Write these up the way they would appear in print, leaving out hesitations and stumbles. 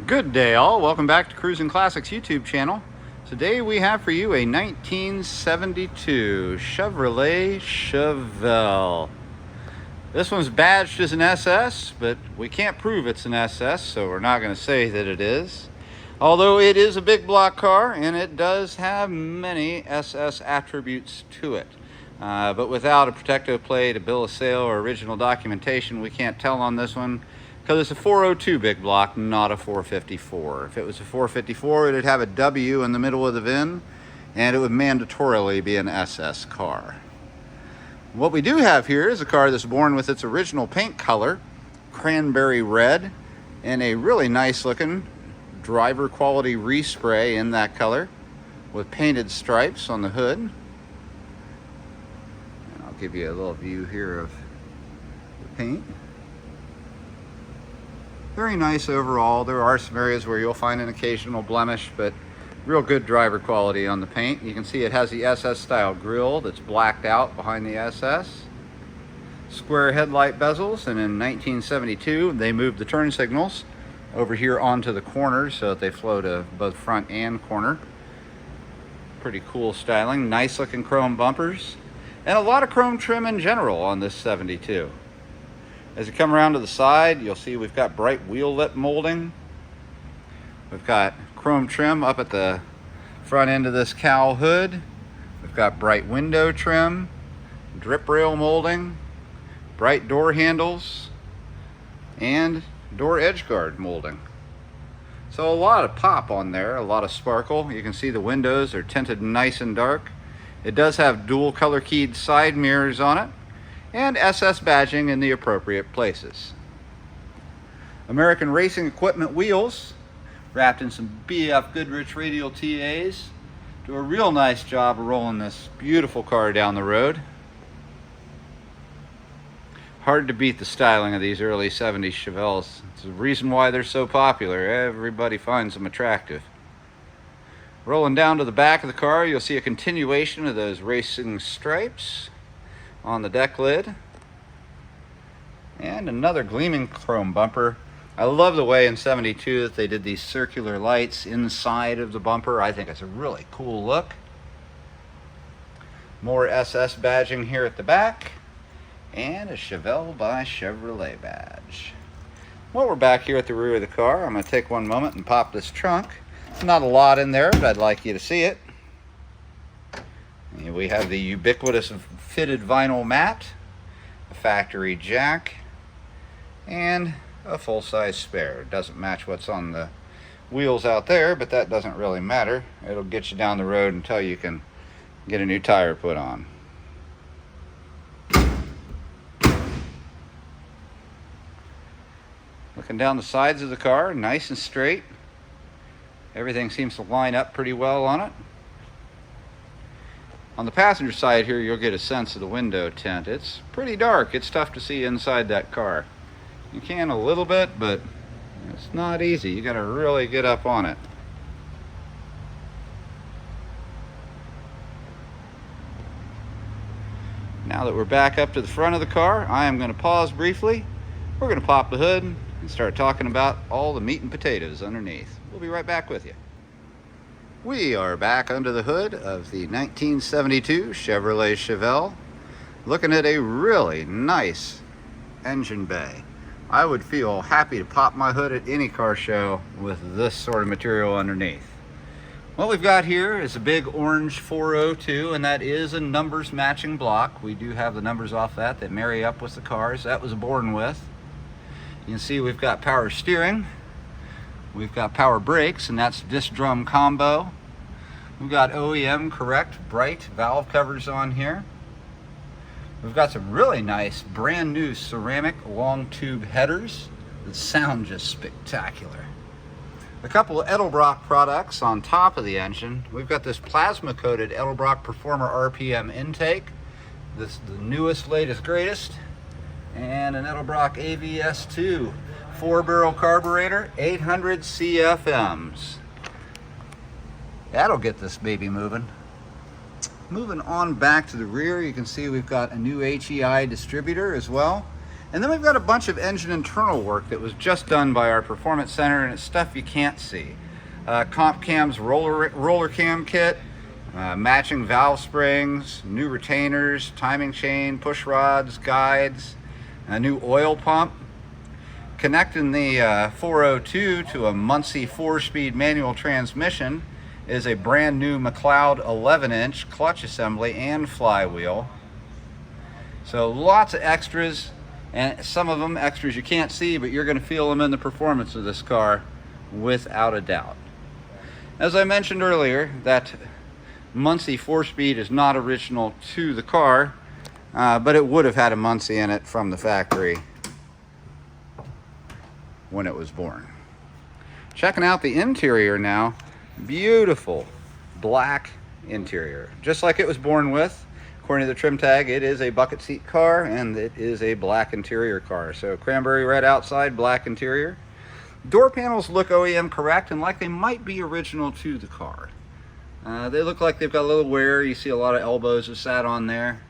Good day all, welcome back to Cruisin Classics YouTube channel. Today we have for you a 1972 Chevrolet Chevelle. This one's badged as an SS, but we can't prove it's an SS, so we're not going to say that it is. Although it is a big block car and it does have many SS attributes to it. But without a protective plate, a bill of sale, or original documentation, we can't tell on this one. Because it's a 402 big block, not a 454. If it was a 454, it'd have a W in the middle of the VIN, and it would mandatorily be an SS car. What we do have here is a car that's born with its original paint color, cranberry red, and a really nice looking driver quality respray in that color with painted stripes on the hood. And I'll give you a little view here of the paint. Very nice overall. There are some areas where you'll find an occasional blemish, but real good driver quality on the paint. You can see it has the SS style grille that's blacked out behind the SS. Square headlight bezels, and in 1972 they moved the turn signals over here onto the corners so that they flow to both front and corner. Pretty cool styling. Nice looking chrome bumpers, and a lot of chrome trim in general on this 72. As you come around to the side, you'll see we've got bright wheel lip molding. We've got chrome trim up at the front end of this cowl hood. We've got bright window trim, drip rail molding, bright door handles, and door edge guard molding. So a lot of pop on there, a lot of sparkle. You can see the windows are tinted nice and dark. It does have dual color keyed side mirrors on it, and SS badging in the appropriate places. American Racing Equipment wheels, wrapped in some BF Goodrich radial TAs, do a real nice job of rolling this beautiful car down the road. Hard to beat the styling of these early 70s Chevelles. It's the reason why they're so popular. Everybody finds them attractive. Rolling down to the back of the car, you'll see a continuation of those racing stripes on the deck lid, and another gleaming chrome bumper. I love the way in 72 that they did these circular lights inside of the bumper. I think it's a really cool look. More SS badging here at the back, and a Chevelle by Chevrolet badge. While we're back here at the rear of the car, I'm going to take one moment and pop this trunk. Not a lot in there, but I'd like you to see it. We have the ubiquitous fitted vinyl mat, a factory jack, and a full-size spare. It doesn't match what's on the wheels out there, but that doesn't really matter. It'll get you down the road until you can get a new tire put on. Looking down the sides of the car, nice and straight. Everything seems to line up pretty well on it. On the passenger side here, you'll get a sense of the window tint. It's pretty dark. It's tough to see inside that car. You can a little bit, but it's not easy. You got to really get up on it. Now that we're back up to the front of the car, I am going to pause briefly. We're going to pop the hood and start talking about all the meat and potatoes underneath. We'll be right back with you. We are back under the hood of the 1972 Chevrolet Chevelle, looking at a really nice engine bay. I would feel happy to pop my hood at any car show with this sort of material underneath. What we've got here is a big orange 402, and that is a numbers matching block. We do have the numbers off that marry up with the cars that was born with. You can see we've got power steering. We've got power brakes, and that's disc drum combo. We've got OEM correct bright valve covers on here. We've got some really nice brand new ceramic long tube headers that sound just spectacular. A couple of Edelbrock products on top of the engine. We've got this plasma coated Edelbrock Performer RPM intake. This is the newest, latest, greatest. And an Edelbrock AVS2 4-barrel carburetor, 800 CFMs. That'll get this baby moving. Moving on back to the rear, you can see we've got a new HEI distributor as well. And then we've got a bunch of engine internal work that was just done by our performance center, and it's stuff you can't see. Comp cam's roller cam kit, matching valve springs, new retainers, timing chain, push rods, guides, a new oil pump. Connecting the 402 to a Muncie 4-speed manual transmission is a brand new McLeod 11-inch clutch assembly and flywheel. So lots of extras, and some of them extras you can't see, but you're going to feel them in the performance of this car without a doubt. As I mentioned earlier, that Muncie 4-speed is not original to the car, but it would have had a Muncie in it from the factory when it was born. Checking out the interior now. Beautiful black interior, just like it was born with. According to the trim tag, it is a bucket seat car, and it is a black interior car. So cranberry red outside, black interior. Door panels look OEM correct and like they might be original to the car. They look like they've got a little wear. You see a lot of elbows that sat on there,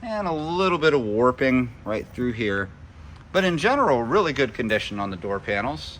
and a little bit of warping right through here. But in general, really good condition on the door panels.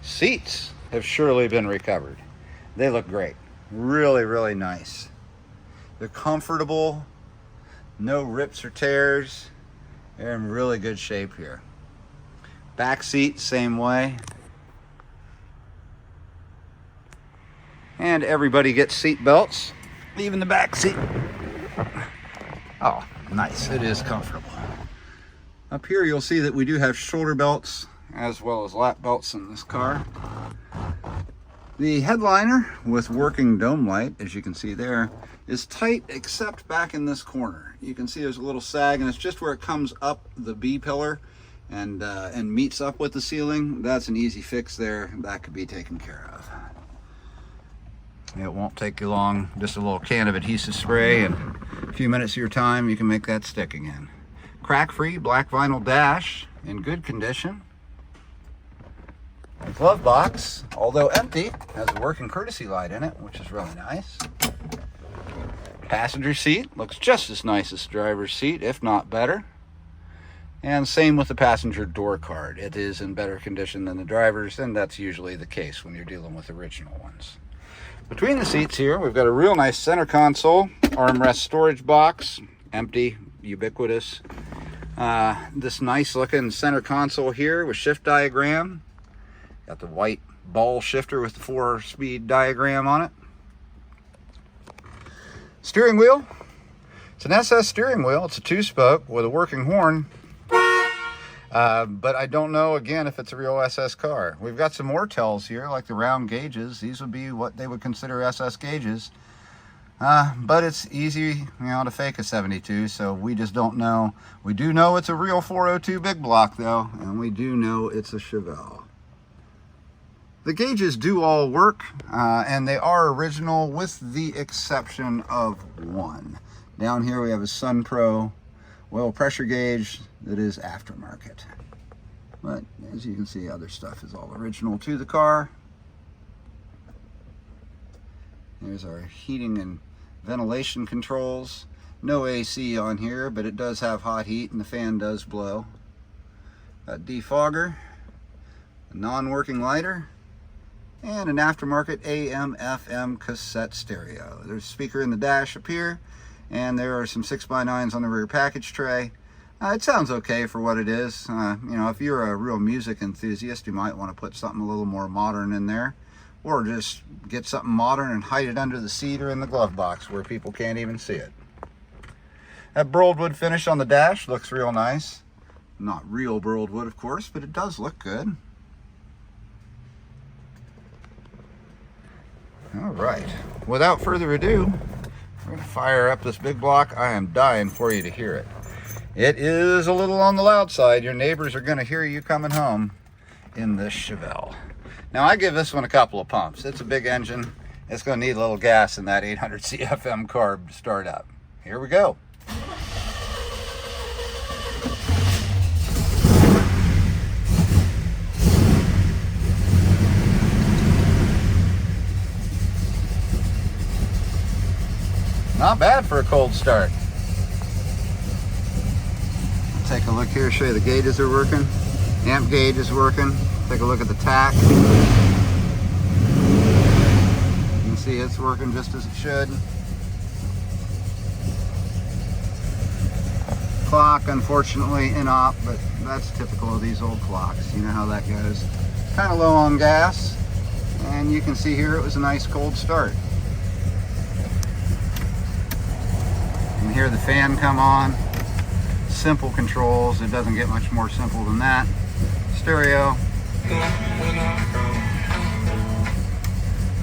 Seats have surely been recovered. They look great. Really, really nice. They're comfortable, no rips or tears. They're in really good shape here. Back seat, same way. And everybody gets seat belts, even the back seat. Oh, nice, it is comfortable. Up here you'll see that we do have shoulder belts as well as lap belts in this car. The headliner with working dome light, as you can see there, is tight except back in this corner. You can see there's a little sag, and it's just where it comes up the B pillar and meets up with the ceiling. That's an easy fix there. That could be taken care of. It won't take you long. Just a little can of adhesive spray, and a few minutes of your time, you can make that stick again. Crack-free black vinyl dash in good condition. The glove box, although empty, has a working courtesy light in it, which is really nice. Passenger seat looks just as nice as the driver's seat, if not better. And same with the passenger door card. It is in better condition than the driver's, and that's usually the case when you're dealing with original ones. Between the seats here, we've got a real nice center console, armrest storage box, empty, ubiquitous. This nice looking center console here with shift diagram. Got the white ball shifter with the 4-speed diagram on it. Steering wheel. It's an SS steering wheel. It's a 2-spoke with a working horn. But I don't know, again, if it's a real SS car. We've got some more tells here, like the round gauges. These would be what they would consider SS gauges. But it's easy, to fake a 72, so we just don't know. We do know it's a real 402 big block, though, and we do know it's a Chevelle. The gauges do all work, and they are original with the exception of one. Down here we have a Sun Pro oil pressure gauge that is aftermarket. But as you can see, other stuff is all original to the car. There's our heating and ventilation controls. No AC on here, but it does have hot heat and the fan does blow. A defogger, a non-working lighter, and an aftermarket AM/FM cassette stereo. There's a speaker in the dash up here, and there are some 6x9s on the rear package tray. It sounds okay for what it is. If you're a real music enthusiast, you might want to put something a little more modern in there, or just get something modern and hide it under the seat or in the glove box where people can't even see it. That burled wood finish on the dash looks real nice. Not real burled wood, of course, but it does look good. All right, without further ado, we're going to fire up this big block. I am dying for you to hear it. It is a little on the loud side. Your neighbors are going to hear you coming home in this Chevelle. Now, I give this one a couple of pumps. It's a big engine. It's going to need a little gas in that 800 CFM carb to start up. Here we go. Not bad for a cold start. Take Take a look here, show you the gauges are working. Amp gauge is working. Take a look at the tach. You can see it's working just as it should. Clock, unfortunately, in op, but that's typical of these old clocks. You know how that goes. Kind of low on gas, and you can see here it was a nice cold start. You can hear the fan come on. Simple controls. It doesn't get much more simple than that. Stereo.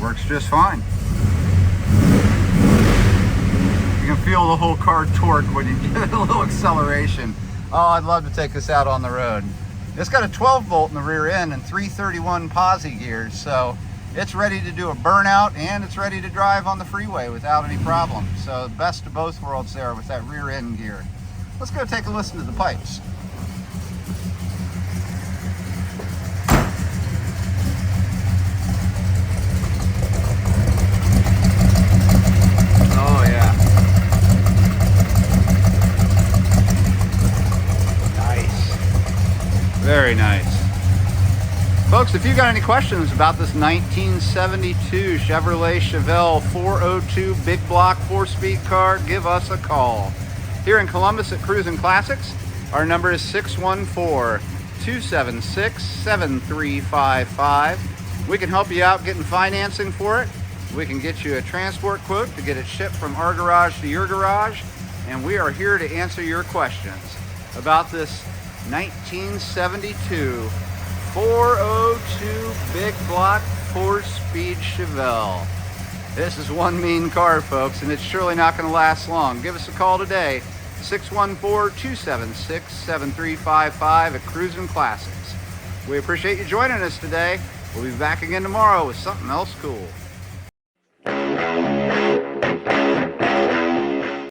Works just fine. You can feel the whole car torque when you give it a little acceleration. Oh, I'd love to take this out on the road. It's got a 12 volt in the rear end and 331 posi gears, so it's ready to do a burnout and it's ready to drive on the freeway without any problem. So the best of both worlds there with that rear end gear. Let's go take a listen to the pipes. Oh yeah. Nice. Very nice. Folks, if you got any questions about this 1972 Chevrolet Chevelle 402 big block 4-speed car, give us a call. Here in Columbus at Cruisin Classics, our number is 614-276-7355. We can help you out getting financing for it. We can get you a transport quote to get it shipped from our garage to your garage. And we are here to answer your questions about this 1972 402 big block 4-speed Chevelle. This is one mean car, folks, and it's surely not going to last long. Give us a call today, 614-276-7355 at Cruisin Classics. We appreciate you joining us today. We'll be back again tomorrow with something else cool.